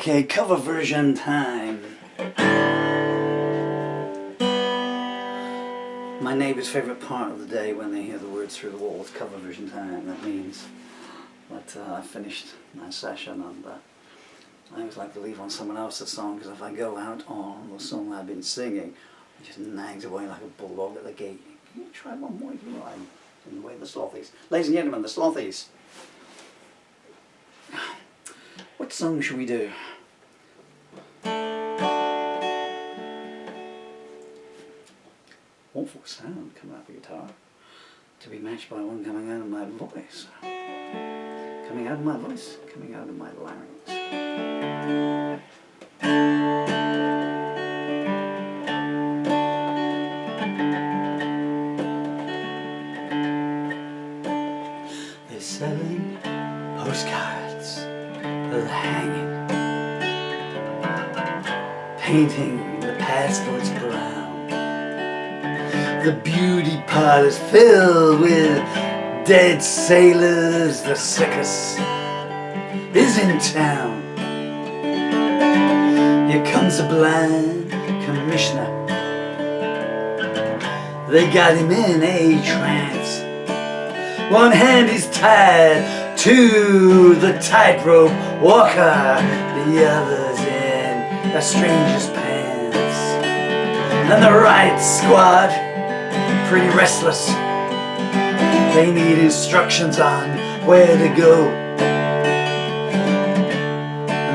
Okay, cover version time. My neighbour's favourite part of the day when they hear the words through the wall is cover version time. That means that I finished my session, and I always like to leave on someone else's song, because if I go out on the song I've been singing, it just nags away like a bulldog at the gate. Can you try one more? You know, I'm in the way of the slothies. Ladies and gentlemen, the slothies. What song should we do? Awful sound coming out of the guitar, to be matched by one coming out of my voice. Coming out of my voice, coming out of my larynx. They're selling postcards, they're hanging, painting the passports brown. The beauty parlor's filled with dead sailors. The circus is in town. Here comes a blind commissioner. They got him in a trance. One hand is tied to the tightrope walker, the other's in a stranger's pants. And the right squad, pretty restless. They need instructions on where to go.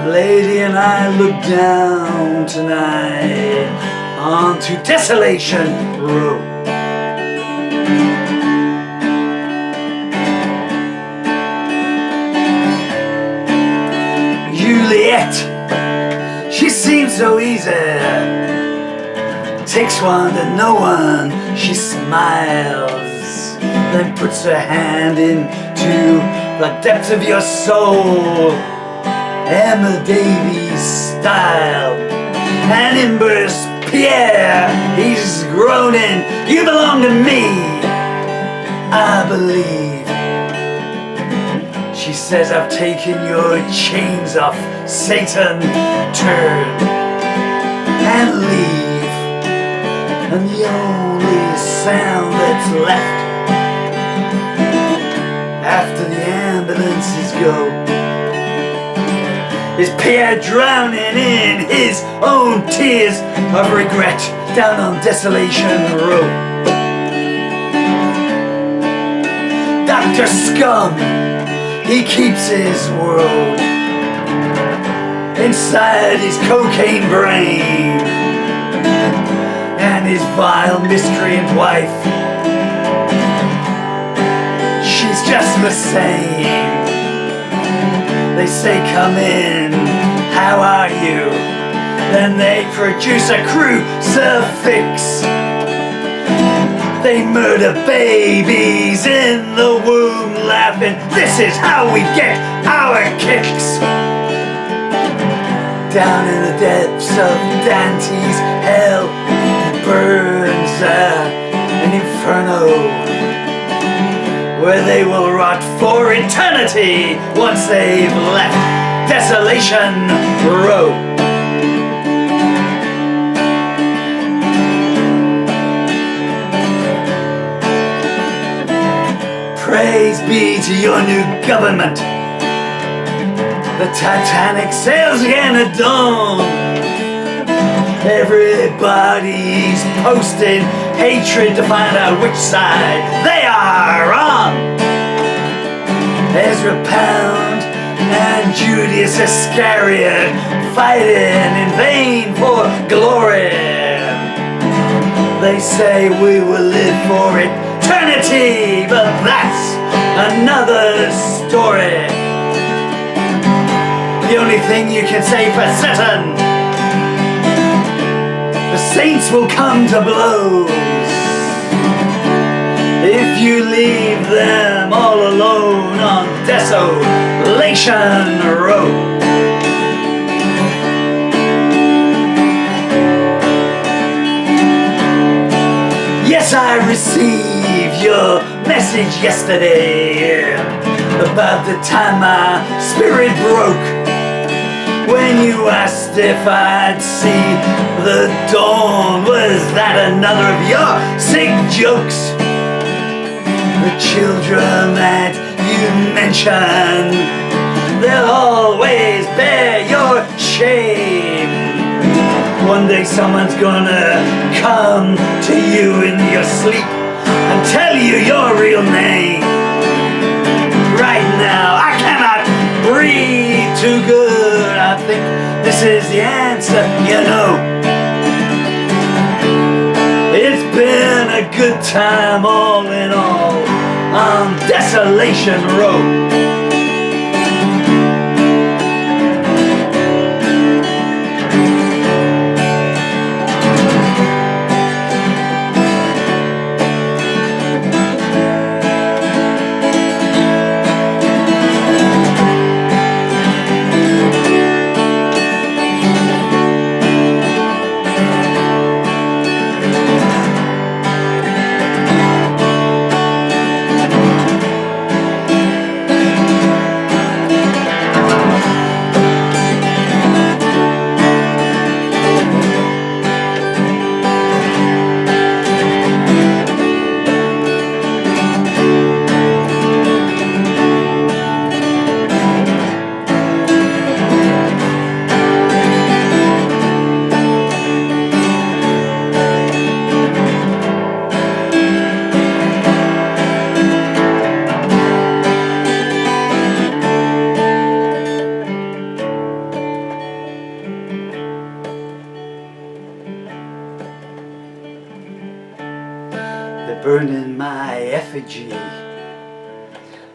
The lady and I look down tonight onto Desolation Row. Juliet, she seems so easy. Takes one to no one, she smiles, then puts her hand into the depths of your soul, Emma Davies style. And in bursts Pierre, he's groaning, you belong to me, I believe. She says, I've taken your chains off, Satan, turn and leave. And the only sound that's left after the ambulances go is Pierre drowning in his own tears of regret down on Desolation Row. Doctor Scum, he keeps his world inside his cocaine brain. And his vile miscreant wife, she's just the same. They say, come in, how are you? Then they produce a crucifix. They murder babies in the womb, laughing, this is how we get our kicks. Down in the depths of Dante's hell burns an inferno where they will rot for eternity once they've left Desolation Row. Praise be to your new government. The Titanic sails again at dawn. Everybody's posting hatred to find out which side they are on. Ezra Pound and Judas Iscariot fighting in vain for glory. They say we will live for eternity, but that's another story. The only thing you can say for certain, the saints will come to blows if you leave them all alone on Desolation Row. Yes, I received your message yesterday about the time my spirit broke. when you asked if I'd see the dawn. Was that another of your sick jokes? The children that you mention, they'll always bear your shame. One day someone's gonna come to you in your sleep and tell you your real name. Right now I cannot breathe too good. I think this is the answer, you know. It's been a good time all in all on Desolation Row. They're burning my effigy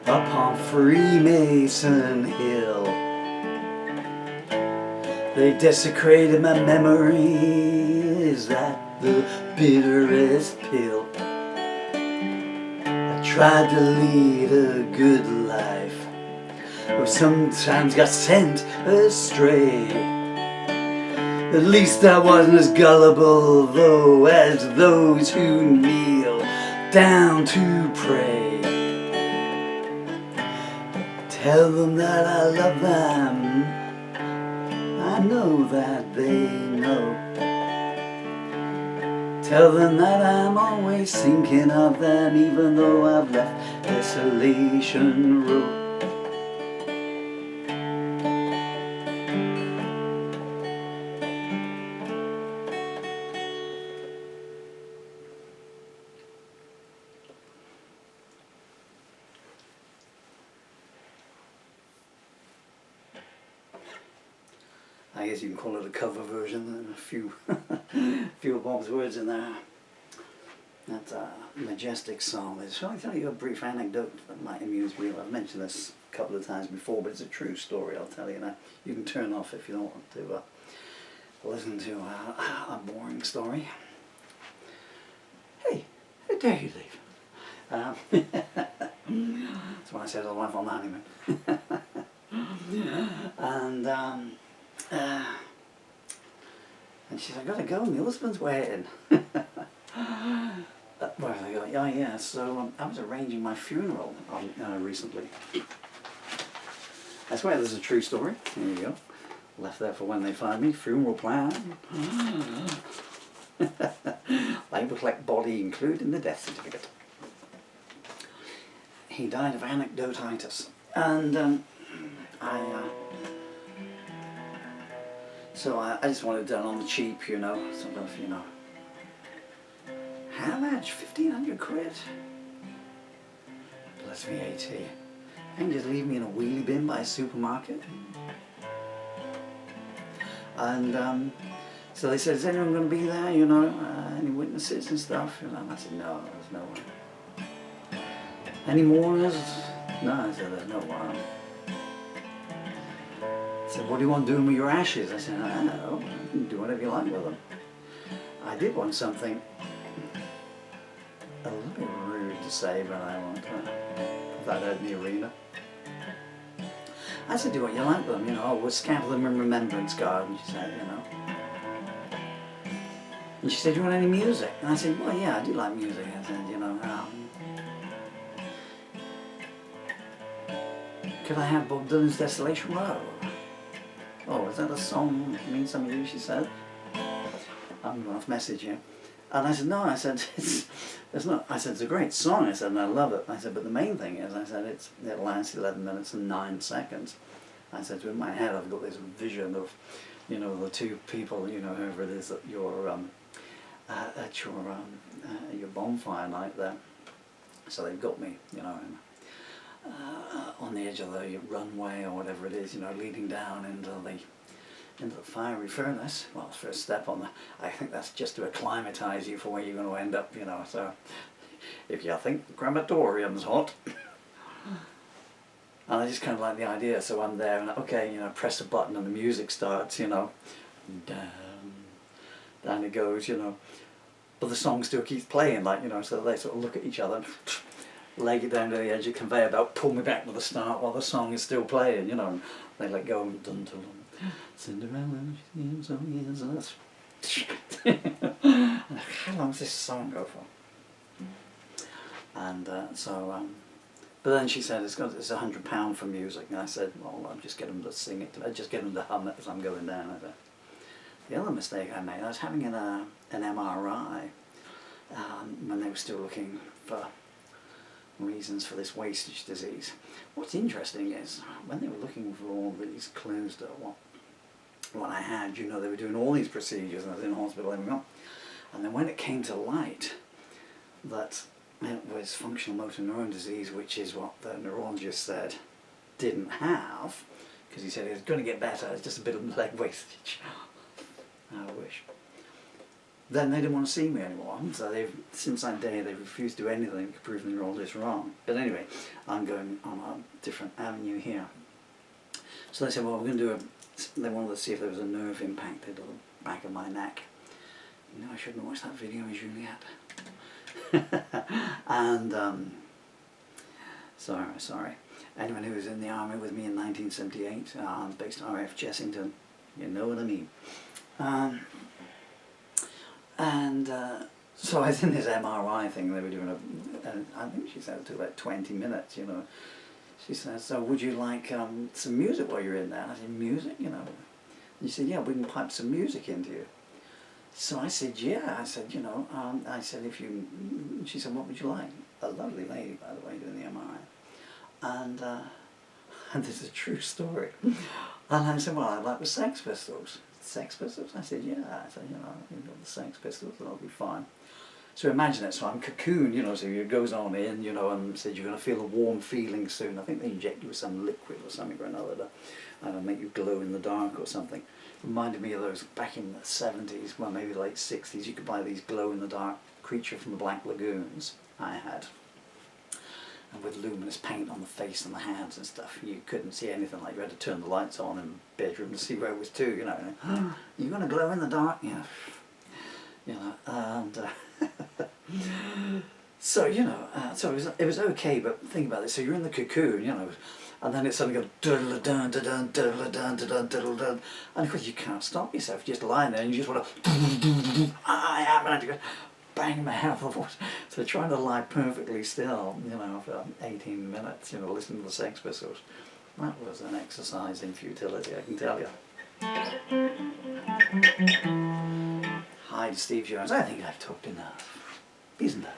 upon Freemason Hill. They desecrated my memory. Is that the bitterest pill? I tried to lead a good life, but sometimes got sent astray. At least I wasn't as gullible, though, as those who kneel down to pray. Tell them that I love them, I know that they know. Tell them that I'm always thinking of them, even though I've left Desolation Row. I guess you can call it a cover version, and a few of Bob's words in there. That majestic song. Shall I tell you a brief anecdote that might amuse you? I've mentioned this a couple of times before, but it's a true story, I'll tell you now. You can turn off if you don't want to listen to a boring story. Hey, how dare you leave? That's why I said I live on the honeymoon. And she said, I gotta go, my husband's waiting. Where are they going? Oh yeah, so I was arranging my funeral recently. I swear this is a true story. There you go. Left there for when they find me. Funeral plan. They will collect body, including the death certificate. He died of anecdotitis. And so I just wanted it done on the cheap, you know, sort of, you know. How much? 1,500 quid? Plus VAT. And just leave me in a wheelie bin by a supermarket. And so they said, is anyone going to be there, you know, any witnesses and stuff? And I said, no, there's no one. Any mourners? No, I said, there's no one. I said, what do you want doing with your ashes? I said, I don't know, you can do whatever you like with them. I did want something a little bit rude to say, but I won't put that out in the arena. I said, do what you like with them, you know, we'll scatter them in remembrance garden, she said, you know. And she said, do you want any music? And I said, well, yeah, I do like music. I said, you know, could I have Bob Dylan's Desolation Row? oh, is that a song that means something to you, she said. I'm going to message you. And I said, no, I said, it's not, I said, it's a great song, I said, and I love it. I said, but the main thing is, I said, it lasts 11 minutes and 9 seconds. I said, in my head, I've got this vision of, you know, the two people, you know, whoever it is at your bonfire night there. So they've got me, you know, on the edge of the runway or whatever it is, you know, leading down into the fiery furnace. Well, first step on the, I think that's just to acclimatise you for where you're going to end up, you know. So if you think the crematorium's hot, and I just kind of like the idea. So I'm there and okay, you know, press a button and the music starts, you know, down it goes, you know. But the song still keeps playing, like, you know. So they sort of look at each other, leg it down to the edge of the conveyor belt, pull me back to the start while the song is still playing, you know. And they let go and dun dun dun. Cinderella, so years and that's how long does this song go for? And but then she said it's £100 for music, and I said, well, I'll just get them to sing it, I'll just get them to hum it as I'm going down. I said, the other mistake I made, I was having an MRI when they were still looking for reasons for this wastage disease. What's interesting is when they were looking for all these clues to what I had, you know, they were doing all these procedures and I was in hospital and everything. And then when it came to light that it was functional motor neuron disease, which is what the neurologist said didn't have, because he said it was going to get better, it's just a bit of leg wastage. I wish. Then they didn't want to see me anymore, so since that day they've refused to do anything to prove the neurologist wrong. But anyway, I'm going on a different avenue here. So they said, well, we're going to do they wanted to see if there was a nerve impacted on the back of my neck. You know, I shouldn't have watched that video, Juliet. And, sorry. Anyone who was in the army with me in 1978, based on RAF Chessington, you know what I mean. So I was in this MRI thing, they were doing I think she said it took about 20 minutes, you know. She said, so would you like some music while you're in there? And I said, music, you know. And she said, yeah, we can pipe some music into you. So I said, yeah. I said, you know, I said, if you, she said, what would you like? A lovely lady, by the way, doing the MRI. And this is a true story. And I said, well, I'd like the Sex Pistols. Sex Pistols? I said, yeah. I said, you know, you've got the Sex Pistols, that'll be fine. So imagine it, so I'm cocooned, you know, so it goes on in, you know, and said you're going to feel a warm feeling soon. I think they inject you with some liquid or something or another to make you glow in the dark or something. Reminded me of those back in the 70s, well maybe late 60s, you could buy these glow in the dark creature from the Black Lagoons, I had. And with luminous paint on the face and the hands and stuff, you couldn't see anything, like you had to turn the lights on in the bedroom to see where it was to, you know. You're going to glow in the dark? Yeah. You know, and... so, you know, so it was okay, but think about it, so you're in the cocoon, you know, and then it suddenly goes diddle-a-dun, diddle-dun, diddle-a-dun, diddle-dun, diddle-dun, and of course you can't stop yourself, you're just lying there and you just want to, I am, and you go bang my head off the wall. So trying to lie perfectly still, you know, for 18 minutes, you know, listening to the Sex Pistols, that was an exercise in futility, I can tell you. Hi to Steve Jones. I think I've talked enough. Isn't it?